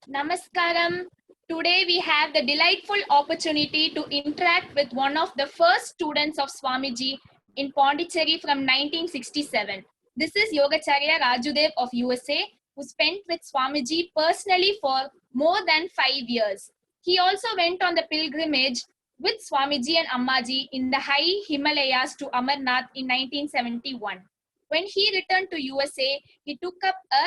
Namaskaram. Today we have the delightful opportunity to interact with one of the first students of Swamiji in Pondicherry from 1967. This is Yogiraj Rajudev of USA, who spent with Swamiji personally for more than 5 years. He also went on the pilgrimage with Swamiji and Ammaji in the high Himalayas to Amarnath in 1971. When he returned to USA, he took up a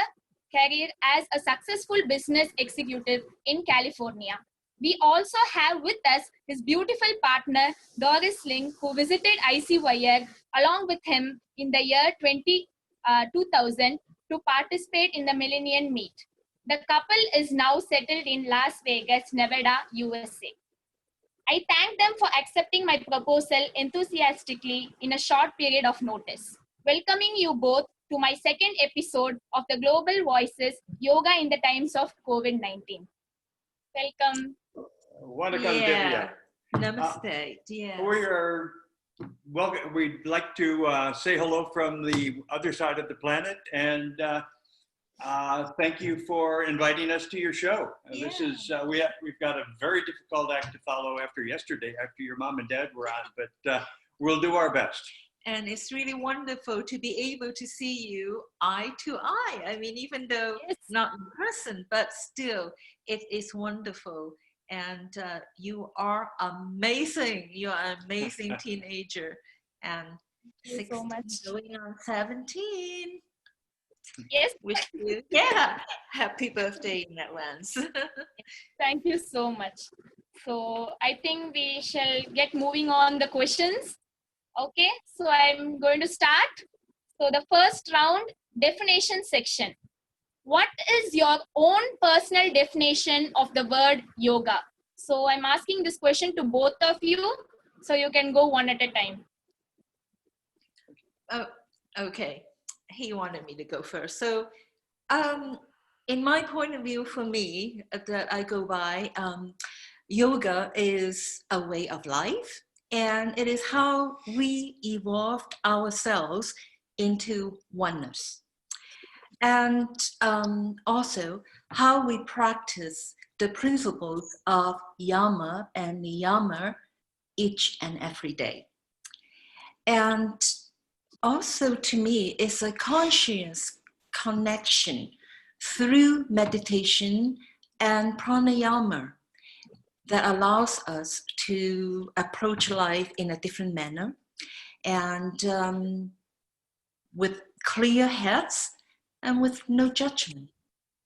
career as a successful business executive in California. We also have with us his beautiful partner, Doris Ling, who visited ICYR along with him in the year 2000 to participate in the Millennium Meet. The couple is now settled in Las Vegas, Nevada, USA. I thank them for accepting my proposal enthusiastically in a short period of notice. Welcoming you both to my second episode of the Global Voices Yoga in the Times of COVID-19. Welcome. Welcome, Dhivya. Namaste. We'd like to say hello from the other side of the planet, and thank you for inviting us to your show. This is we've got a very difficult act to follow after yesterday, after your mom and dad were on, but we'll do our best. And it's really wonderful to be able to see you eye to eye. I mean, even though not in person, but still, it is wonderful. And you are amazing. You're an amazing teenager. And 16 so much. Going on 17. Yes. Wish you, happy birthday in advance. Thank you so much. So I think we shall get moving on the questions. Okay, so I'm going to start. So the first round, definition section. What is your own personal definition of the word yoga? So I'm asking this question to both of you, so you can go one at a time. Oh, okay. He wanted me to go first. So in my point of view, for me, that I go by, yoga is a way of life. And it is how we evolved ourselves into oneness. And also how we practice the principles of yama and niyama each and every day. And also to me, it's a conscious connection through meditation and pranayama that allows us to approach life in a different manner and with clear heads and with no judgment.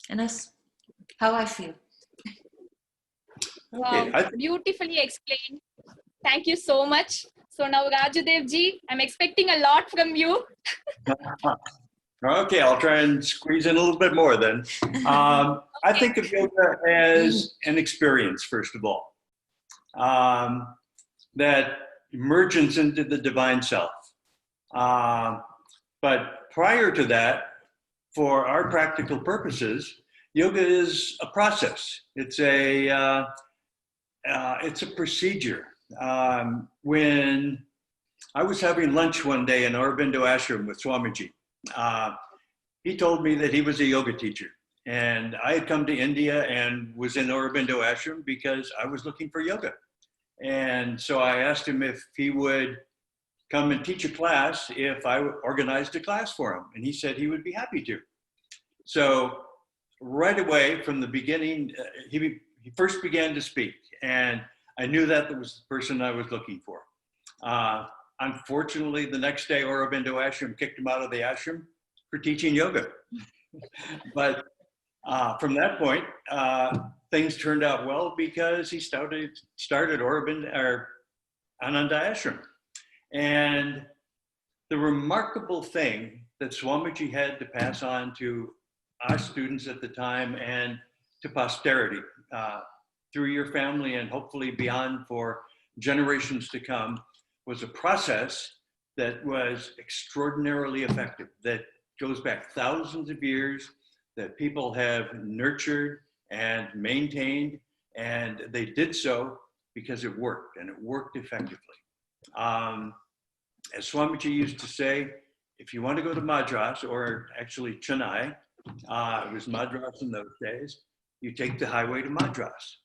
And that's how I feel. Wow, beautifully explained. Thank you so much. So now Rajudev ji, I'm expecting a lot from you. Okay, I'll try and squeeze in a little bit more then. I think of yoga as an experience, first of all, that emergence into the divine self. But prior to that, for our practical purposes, yoga is a process. It's a procedure. When I was having lunch one day in Aurobindo Ashram with Swamiji, he told me that he was a yoga teacher. And I had come to India and was in Aurobindo Ashram because I was looking for yoga. And so I asked him if he would come and teach a class if I organized a class for him. And he said he would be happy to. So right away from the beginning, he first began to speak. And I knew that was the person I was looking for. Unfortunately, the next day, Aurobindo Ashram kicked him out of the ashram for teaching yoga. But from that point, things turned out well because he started Ananda Ashram. And the remarkable thing that Swamiji had to pass on to our students at the time and to posterity through your family and hopefully beyond for generations to come was a process that was extraordinarily effective, that goes back thousands of years, that people have nurtured and maintained, and they did so because it worked, and it worked effectively. As Swamiji used to say, if you want to go to Madras, or actually Chennai, it was Madras in those days, you take the highway to Madras.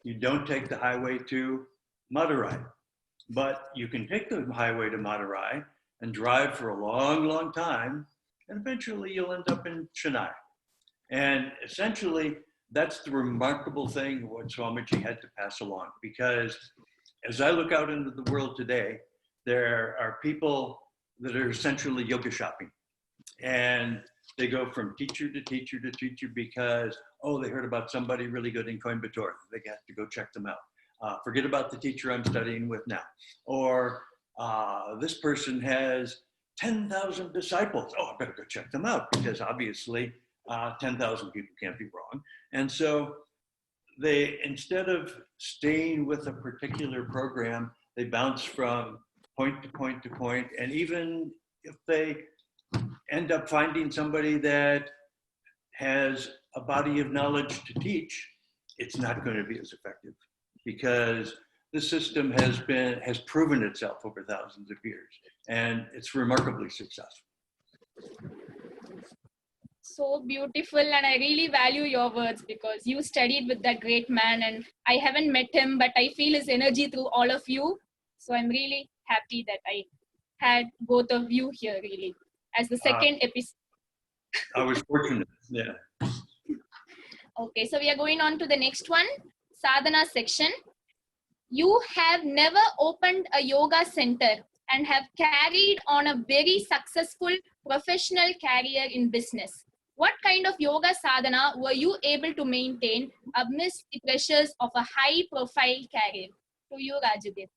You don't take the highway to Madurai. But you can take the highway to Madurai and drive for a long, long time, and eventually you'll end up in Chennai. And essentially, that's the remarkable thing what Swamiji had to pass along, because as I look out into the world today, there are people that are essentially yoga shopping. And they go from teacher to teacher to teacher because, oh, they heard about somebody really good in Coimbatore. They got to go check them out. Forget about the teacher I'm studying with now. Or this person has 10,000 disciples. Oh, I better go check them out, because obviously 10,000 people can't be wrong. And so they, instead of staying with a particular program, they bounce from point to point to point. And even if they end up finding somebody that has a body of knowledge to teach, it's not going to be as effective, because the system has proven itself over thousands of years, and it's remarkably successful. So beautiful, and I really value your words, because you studied with that great man, and I haven't met him, but I feel his energy through all of you. So I'm really happy that I had both of you here, really, as the second episode. I was fortunate, yeah. Okay, so we are going on to the next one, Sadhana section. You have never opened a yoga center and have carried on a very successful professional career in business. What kind of yoga sadhana were you able to maintain amidst the pressures of a high-profile career? To you, Rajudev.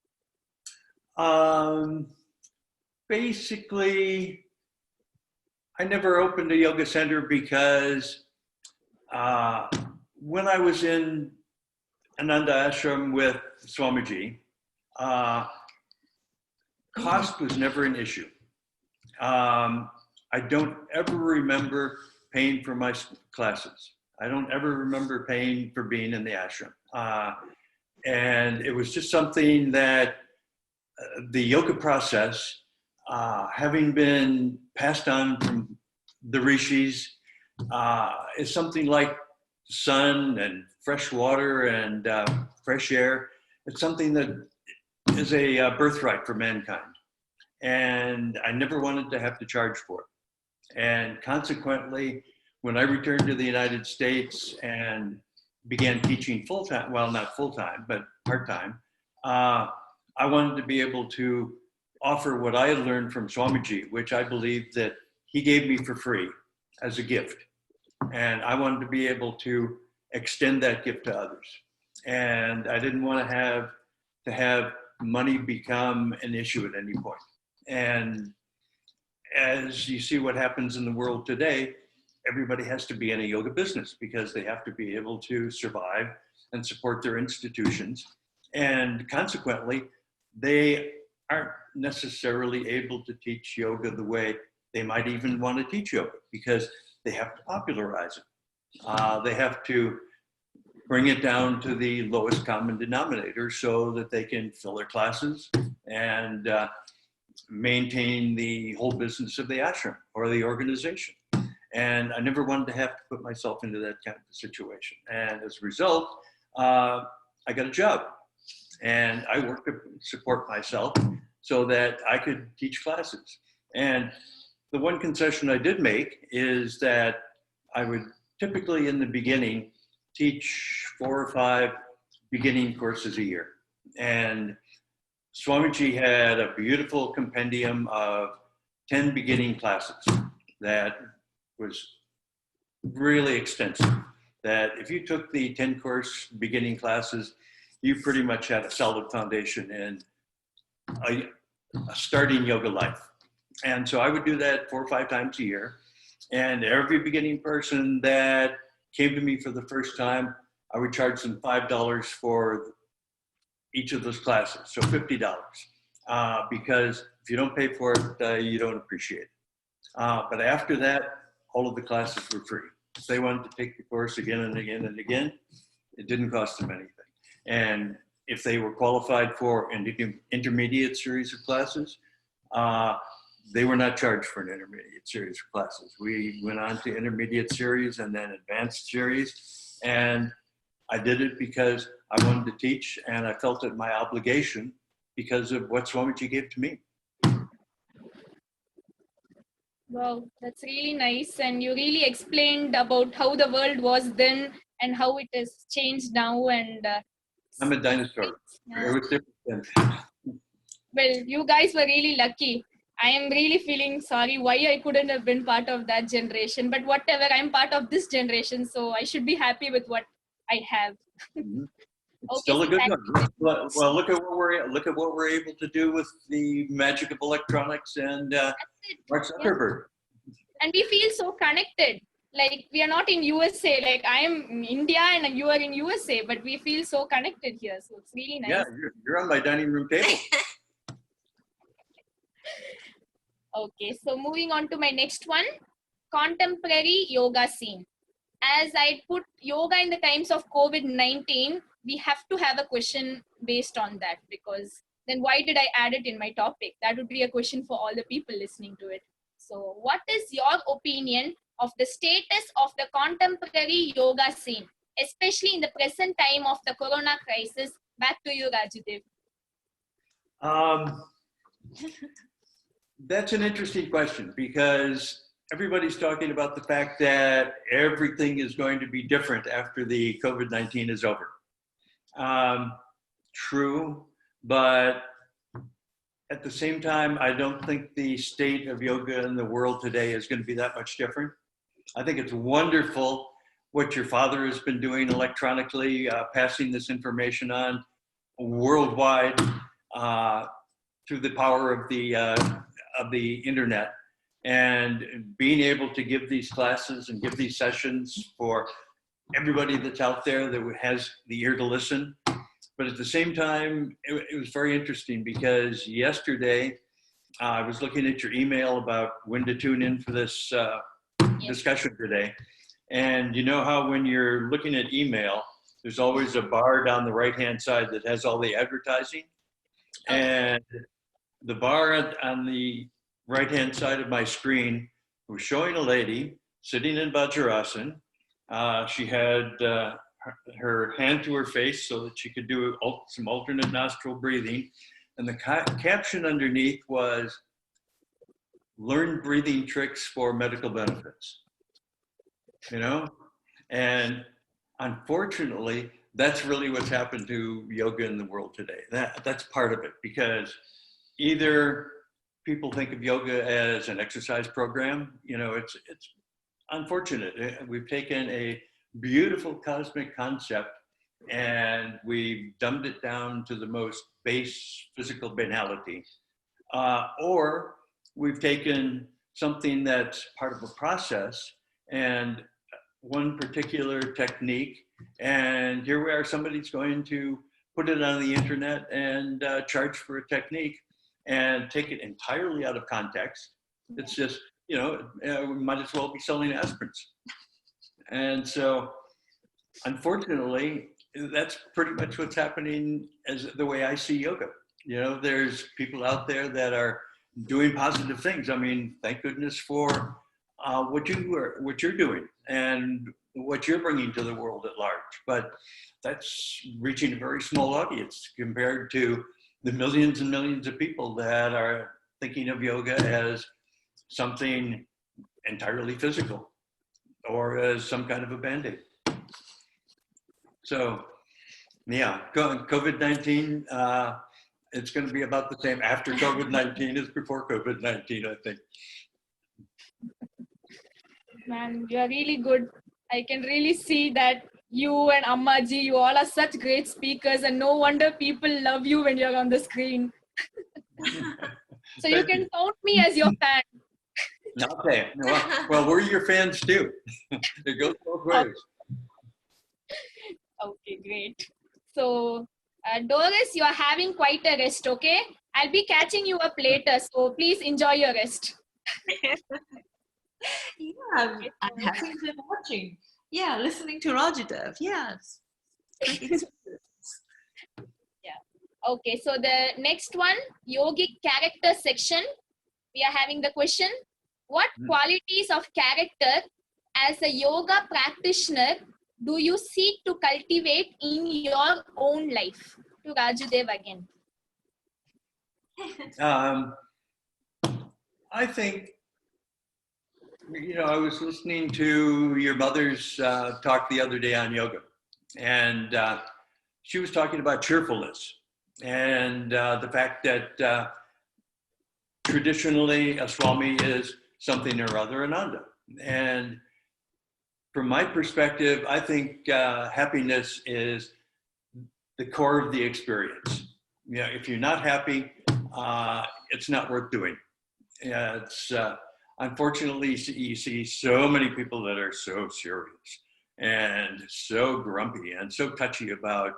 Basically, I never opened a yoga center because when I was in Ananda Ashram with Swamiji, cost was never an issue. I don't ever remember paying for my classes. I don't ever remember paying for being in the ashram. And it was just something that the yoga process, having been passed on from the rishis, is something like sun and fresh water and fresh air. It's something that is a birthright for mankind. And I never wanted to have to charge for it. And consequently, when I returned to the United States and began teaching full-time, well, not full-time, but part-time, I wanted to be able to offer what I had learned from Swamiji, which I believe that he gave me for free as a gift. And I wanted to be able to extend that gift to others. And I didn't want to have money become an issue at any point. And as you see what happens in the world today, everybody has to be in a yoga business because they have to be able to survive and support their institutions. And consequently, they aren't necessarily able to teach yoga the way they might even want to teach yoga, because they have to popularize it. They have to bring it down to the lowest common denominator so that they can fill their classes and maintain the whole business of the ashram or the organization. And I never wanted to have to put myself into that kind of situation. And as a result, I got a job and I worked to support myself so that I could teach classes. And the one concession I did make is that I would typically in the beginning teach 4 or 5 beginning courses a year. And Swamiji had a beautiful compendium of 10 beginning classes that was really extensive. That if you took the 10 course beginning classes, you pretty much had a solid foundation in a starting yoga life. And so I would do that 4 or 5 times a year. And every beginning person that came to me for the first time, I would charge them $5 for each of those classes, so $50. Because if you don't pay for it, you don't appreciate it. But after that, all of the classes were free. If they wanted to take the course again and again and again, it didn't cost them anything. And if they were qualified for an intermediate series of classes, they were not charged for an intermediate series of classes. We went on to intermediate series and then advanced series. And I did it because I wanted to teach, and I felt it my obligation because of what Swamiji gave to me. Wow, that's really nice. And you really explained about how the world was then and how it has changed now. And I'm a dinosaur. yeah. It was different then. Well, you guys were really lucky. I am really feeling sorry why I couldn't have been part of that generation. But whatever, I'm part of this generation, so I should be happy with what I have. Mhm. It's Okay, still a so good thank one. you. Well, look at what we're able to do with the magic of electronics and That's it. Mark Yeah. Zuckerberg. And we feel so connected. Like we are not in USA. Like I am in India and you are in USA, but we feel so connected here. So it's really nice. Yeah, you're on my dining room table. Okay, so moving on to my next one, contemporary yoga scene. As I put yoga in the times of COVID-19, we have to have a question based on that, because then why did I add it in my topic? That would be a question for all the people listening to it. So what is your opinion of the status of the contemporary yoga scene, especially in the present time of the corona crisis? Back to you, Rajudev. That's an interesting question, because everybody's talking about the fact that everything is going to be different after the COVID-19 is over. True, but at the same time, I don't think the state of yoga in the world today is going to be that much different. I think it's wonderful what your father has been doing electronically, passing this information on worldwide through the power of the internet, and being able to give these classes and give these sessions for everybody that's out there that has the ear to listen. But at the same time, it was very interesting, because yesterday I was looking at your email about when to tune in for this discussion today. And you know how when you're looking at email, there's always a bar down the right-hand side that has all the advertising. And the bar on the right-hand side of my screen was showing a lady sitting in Vajrasana. She had her hand to her face so that she could do some alternate nostril breathing. And the caption underneath was, "Learn breathing tricks for medical benefits." You know? And unfortunately, that's really what's happened to yoga in the world today. That's part of it, because either people think of yoga as an exercise program. You know, it's unfortunate. We've taken a beautiful cosmic concept and we've dumbed it down to the most base physical banality. Or we've taken something that's part of a process and one particular technique, and here we are, somebody's going to put it on the internet and charge for a technique and take it entirely out of context. It's just, you know, we might as well be selling aspirins. And so, unfortunately, that's pretty much what's happening as the way I see yoga. You know, there's people out there that are doing positive things. I mean, thank goodness for what you're doing and what you're bringing to the world at large. But that's reaching a very small audience compared to the millions and millions of people that are thinking of yoga as something entirely physical or as some kind of a Band-Aid. So, yeah, COVID-19, it's going to be about the same after COVID-19 as before COVID-19, I think. Man, you are really good. I can really see that you and Ammaji, you all are such great speakers, and no wonder people love you when you're on the screen. So you can count me as your fan. Okay, well, we're your fans too. It goes both ways. Okay, great. So, Doris, you are having quite a rest, okay? I'll be catching you up later, so please enjoy your rest. Yeah, I'm having been watching. Yeah, listening to Rajudev. Yes. Yeah. Okay, so the next one, yogic character section. We are having the question, what qualities of character as a yoga practitioner do you seek to cultivate in your own life? To Rajudev again. I think, I was listening to your mother's talk the other day on yoga, and she was talking about cheerfulness and the fact that traditionally a Swami is something or other Ananda. And from my perspective, I think happiness is the core of the experience. If you're not happy, it's not worth doing. It's unfortunately, you see so many people that are so serious and so grumpy and so touchy about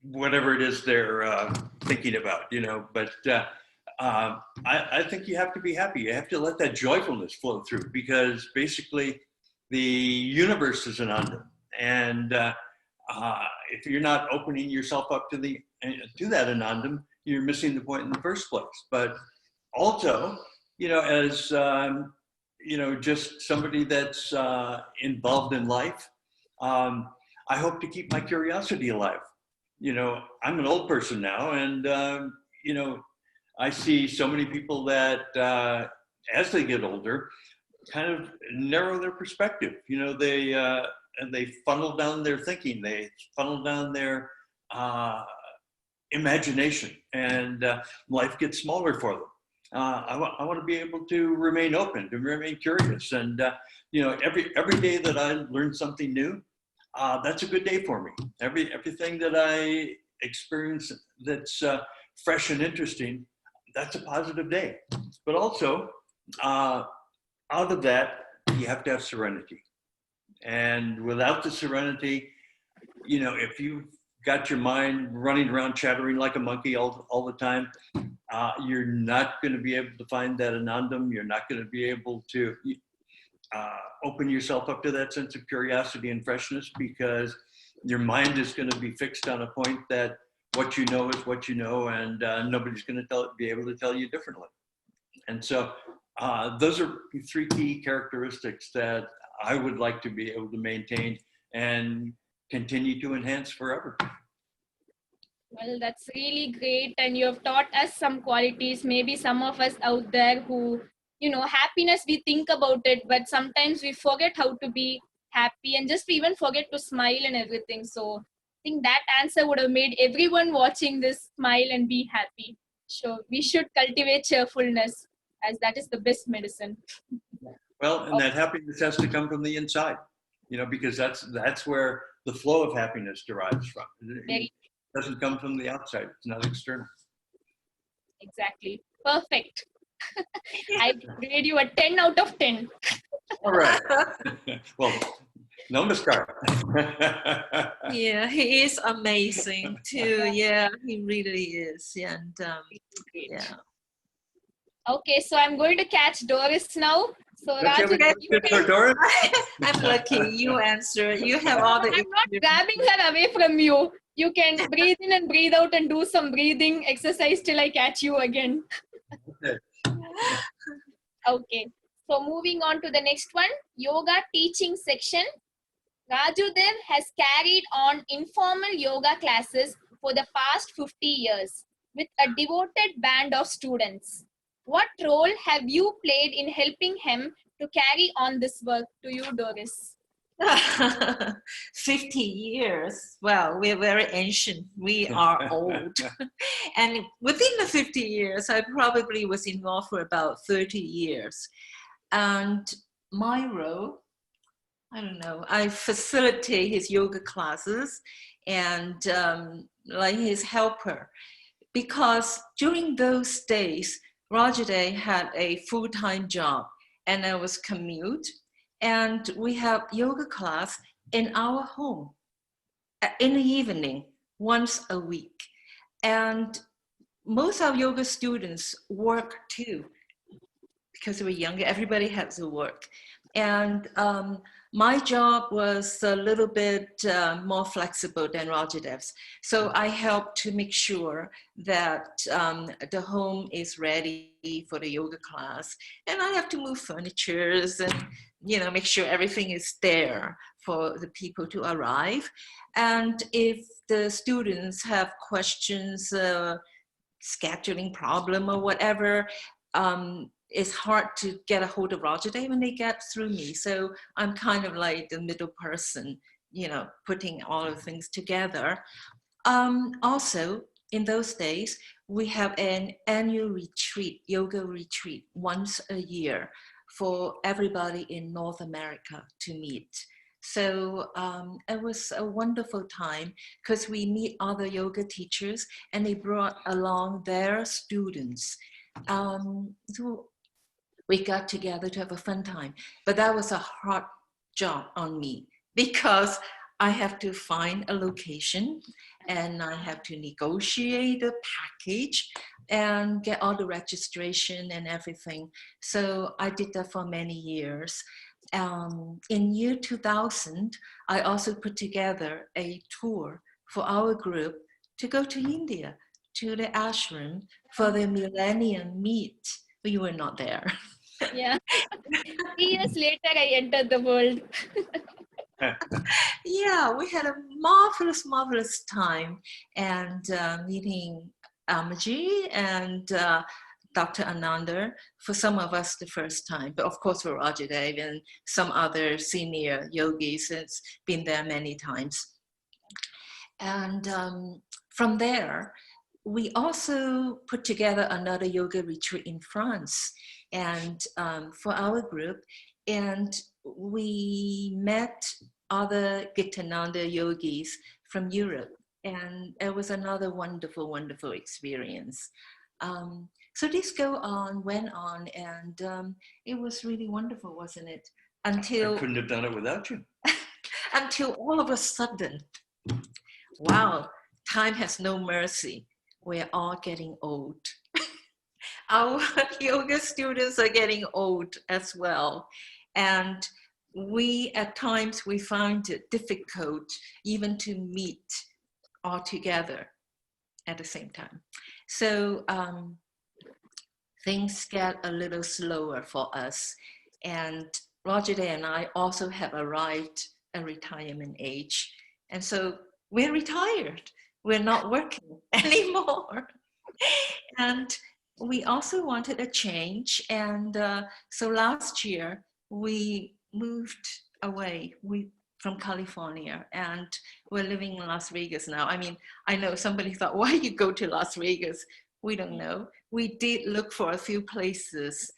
whatever it is they're thinking about, but I think you have to be happy. You have to let that joyfulness flow through, because basically the universe is Ananda. And if you're not opening yourself up to that Anandam, you're missing the point in the first place. But also, as just somebody that's involved in life, I hope to keep my curiosity alive. I'm an old person now, and I see so many people that as they get older, kind of narrow their perspective. They funnel down their thinking, they funnel down their imagination, and life gets smaller for them. I want to be able to remain open, to remain curious, and every day that I learn something new, that's a good day for me. Everything that I experience that's fresh and interesting, that's a positive day. But also, out of that, you have to have serenity. And without the serenity, if you've got your mind running around chattering like a monkey all the time, you're not going to be able to find that Anandam. You're not going to be able to open yourself up to that sense of curiosity and freshness, because your mind is going to be fixed on a point that what you know is what you know, and nobody's going to be able to tell you differently. And so those are three key characteristics that I would like to be able to maintain and continue to enhance forever. Well, that's really great. And you have taught us some qualities. Maybe some of us out there who, happiness, we think about it, but sometimes we forget how to be happy, and just even forget to smile and everything. So I think that answer would have made everyone watching this smile and be happy. So we should cultivate cheerfulness, as that is the best medicine. Well, and that happiness has to come from the inside, because that's where the flow of happiness derives from. It doesn't come from the outside. It's not external. Exactly. Perfect. I grade you a 10 out of 10. All right. Well, namaskar. Yeah, he is amazing too. Yeah, he really is. And yeah. Okay, so I'm going to catch Doris now. So Rajudev, Doris? I'm lucky. You answer. You have all the. I'm not grabbing her away from you. You can breathe in and breathe out and do some breathing exercise till I catch you again. Okay. So moving on to the next one, yoga teaching section. Rajudev has carried on informal yoga classes for the past 50 years with a devoted band of students. What role have you played in helping him to carry on this work? To you, Doris. 50 years. Well, we're very ancient. We are old. And within the 50 years, I probably was involved for about 30 years. And my role, I don't know, I facilitate his yoga classes and like his helper. Because during those days, Rajudev had a full-time job and I was commute. And we have yoga class in our home in the evening, once a week. And most of yoga students work too, because we're younger, everybody has to work. And my job was a little bit more flexible than Rajudev's. So I helped to make sure that the home is ready for the yoga class. And I have to move furnitures and, you know, make sure everything is there for the people to arrive. And if the students have questions, scheduling problem or whatever, it's hard to get a hold of Rajudev when they get through me. So I'm kind of like the middle person, you know, putting all of things together. Also, in those days, we have an annual retreat, yoga retreat, once a year for everybody in North America to meet. So it was a wonderful time because we meet other yoga teachers and they brought along their students. So we got together to have a fun time. But that was a hard job on me because I have to find a location and I have to negotiate a package and get all the registration and everything. So I did that for many years. In year 2000, I also put together a tour for our group to go to India, to the ashram for the Millennium Meet. But you were not there. Yeah. 3 years later, I entered the world. Yeah, we had a marvelous, marvelous time and meeting Amaji and Dr.Ananda, for some of us the first time, but of course for Rajudev and some other senior yogis, it's been there many times. And from there, we also put together another yoga retreat in France and for our group, and we met other Gitananda yogis from Europe, and it was another wonderful, wonderful experience. So this went on, and it was really wonderful, wasn't it? Until I couldn't have done it without you. Until all of a sudden, wow, time has no mercy. We're all getting old. Our yoga students are getting old as well. And at times, we find it difficult even to meet all together at the same time. So things get a little slower for us. And Rajudev and I also have arrived at retirement age. And so we're retired. We're not working anymore. And we also wanted a change. And so last year, we moved away from California, and we're living in Las Vegas now. I mean, I know somebody thought, why you go to Las Vegas? We don't know. We did look for a few places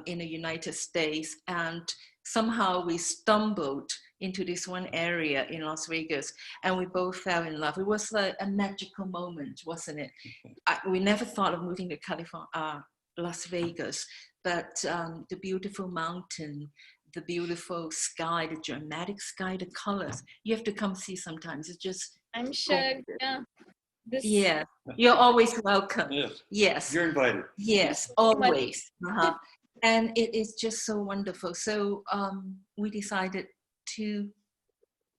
in the United States, and somehow we stumbled into this one area in Las Vegas, and we both fell in love. It was a magical moment, wasn't it? We never thought of moving to California, Las Vegas, but the beautiful mountain, the beautiful sky, the dramatic sky, the colors. You have to come see sometimes. It's just. I'm sure. Yeah. Yeah, you're always welcome. Yes. Yes. You're invited. Yes, always. And it is just so wonderful. So we decided to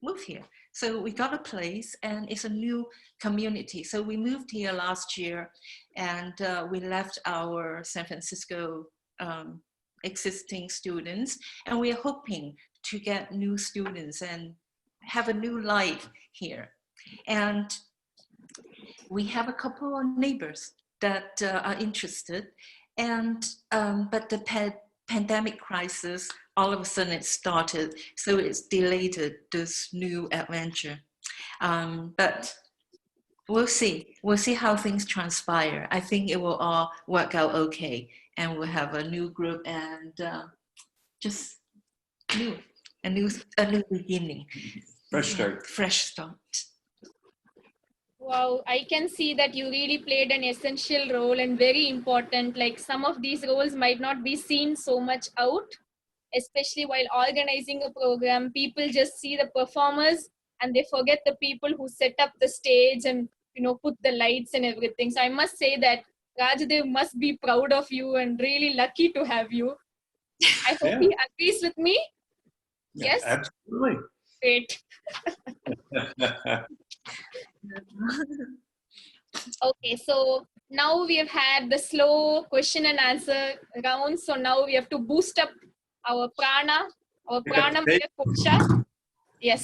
move here. So we got a place, and it's a new community. So we moved here last year, and we left our San Francisco existing students, and we're hoping to get new students and have a new life here. And we have a couple of neighbors that are interested, and but the pandemic crisis, all of a sudden it started, so it's delayed this new adventure. But we'll see. We'll see how things transpire. I think it will all work out okay, and we'll have a new group and just a new beginning. Fresh start. Fresh start. Wow, I can see that you really played an essential role and very important. Like, some of these roles might not be seen so much out, especially while organizing a program. People just see the performers and they forget the people who set up the stage and, you know, put the lights and everything. So I must say that Rajudev must be proud of you and really lucky to have you. I hope he agrees with me. Yes? Absolutely. Great. Okay, so now we have had the slow question and answer round. So now we have to boost up our prana, our pranamaya kosha. Yes.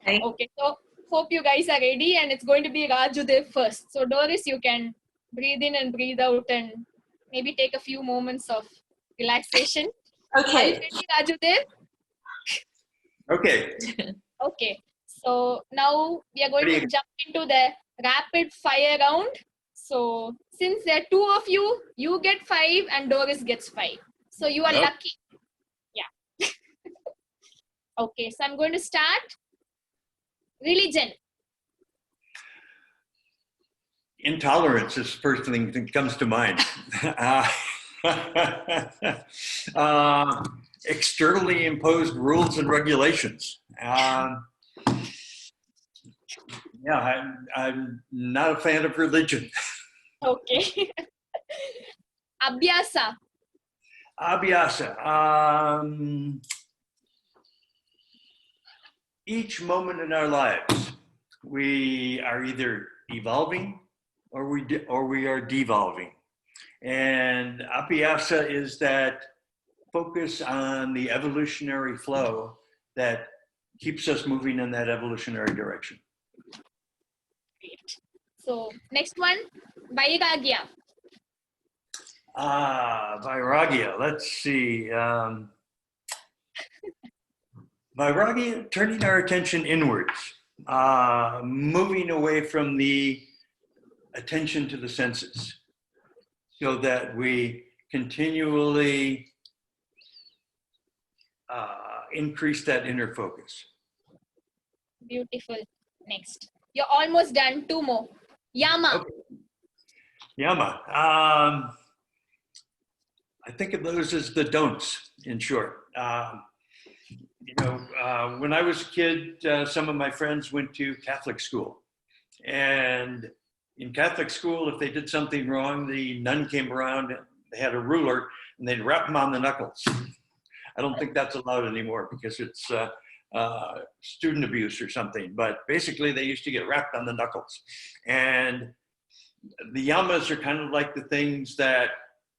Okay, so hope you guys are ready, and it's going to be Rajudev first. So Doris, you can breathe in and breathe out and maybe take a few moments of relaxation. Okay. Are you ready, Rajudev? Okay. Okay, so now we are going to jump into the rapid fire round. So since there are two of you, you get 5 and Doris gets 5. So you are lucky. Yeah. Okay, so I'm going to start. Religion. Intolerance is the first thing that comes to mind. Externally imposed rules and regulations. I'm not a fan of religion. Okay. Abhyasa. Abhyasa. Each moment in our lives, we are either evolving or we are devolving. And abhyasa is that focus on the evolutionary flow that keeps us moving in that evolutionary direction. Great. So next one, Vairagya. Vairagya, let's see. Vairagya, turning our attention inwards, moving away from the attention to the senses so that we continually increase that inner focus. Beautiful. Next. You're almost done. 2 more. Yama. Okay. Yama. I think of those as the don'ts, in short. When I was a kid, some of my friends went to Catholic school. And in Catholic school, if they did something wrong, the nun came around, they had a ruler, and they'd rap them on the knuckles. I don't think that's allowed anymore because it's student abuse or something. But basically, they used to get rapped on the knuckles. And the yamas are kind of like the things that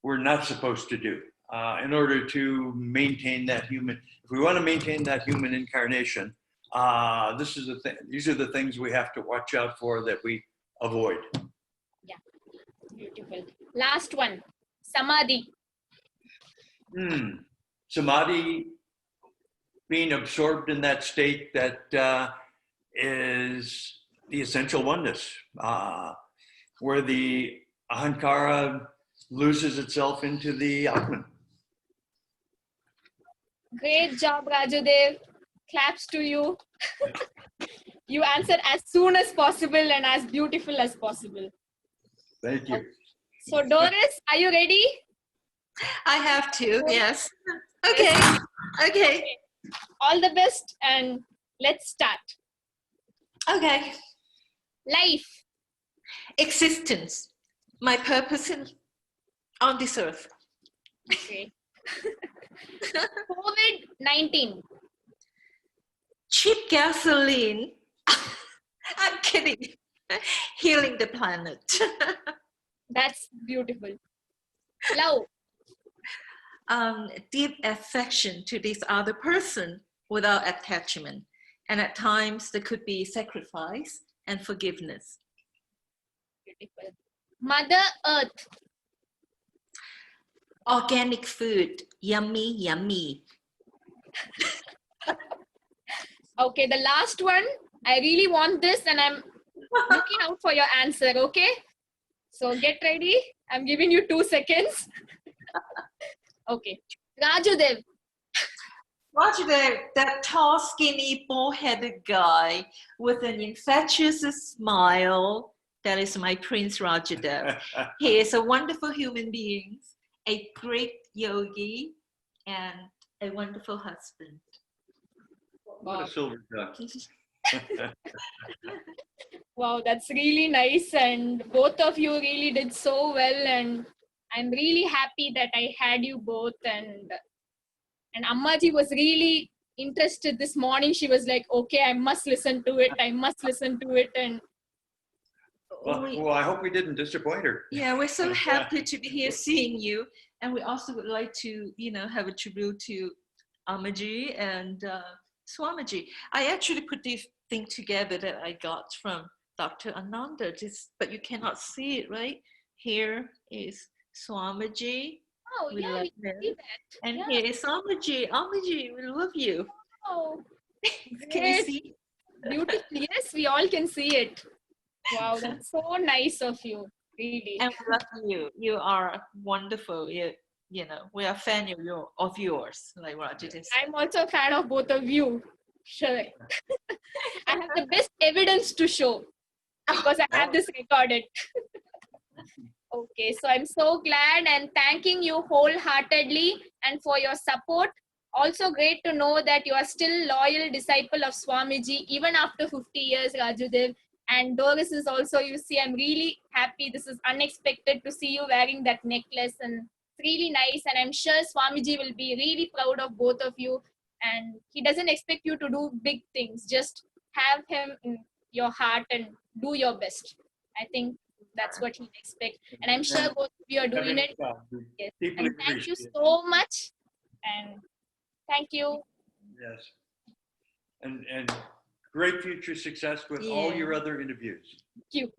we're not supposed to do in order to maintain that human. If we want to maintain that human incarnation, these are the things we have to watch out for that we avoid. Yeah, beautiful. Last one, Samadhi. Samadhi, being absorbed in that state that is the essential oneness, where the ahankara loses itself into the Atman. Great job, Rajudev. Claps to you. You answered as soon as possible and as beautiful as possible. Thank you. So Doris, are you ready? I have to, yes. Okay. Okay. All the best and let's start. Okay. Life. Existence. My purpose on this earth. Okay. Covid-19. Cheap gasoline. I'm kidding. Healing the planet. That's beautiful. Love. Deep affection to this other person without attachment. And at times there could be sacrifice and forgiveness. Beautiful. Mother Earth. Organic food. Yummy, yummy. Okay, the last one. I really want this and I'm looking out for your answer, okay? So get ready. I'm giving you 2 seconds. Okay. Rajudev. Rajudev, that tall, skinny, bald-headed guy with an infectious smile. That is my Prince Rajudev. He is a wonderful human being, a great yogi, and a wonderful husband. What a silver duck. Wow, that's really nice. And both of you really did so well. And I'm really happy that I had you both, and Ammaji was really interested this morning. She was like, okay, I must listen to it. I must listen to it. And Well, I hope we didn't disappoint her. Yeah, we're so happy to be here seeing you. And we also would like to, have a tribute to Amaji and Swamiji. I actually put this thing together that I got from Dr. Ananda, but you cannot see it, right? Here is Swamiji. oh, We yeah, love we can him. see that. And Yeah. here is Amaji. Amaji, we love you. Oh, Can you great. see? Beautiful. Yes, we all can see it. Wow, that's so nice of you, really. And we love you. You are wonderful. We are a fan of yours, like Rajudev said. I'm also a fan of both of you. Sure. I have the best evidence to show because I have this recorded. Okay, so I'm so glad and thanking you wholeheartedly and for your support. Also great to know that you are still loyal disciple of Swamiji even after 50 years, Rajudev. And Doris is also, you see, I'm really happy. This is unexpected to see you wearing that necklace, and it's really nice. And I'm sure Swamiji will be really proud of both of you. And he doesn't expect you to do big things. Just have him in your heart and do your best. I think that's what he expects. And I'm sure both of you are doing it. Yes. Deeply And thank you appreciate it. so much. And thank you. Yes. And great future success with all Yeah. your other interviews. Thank you.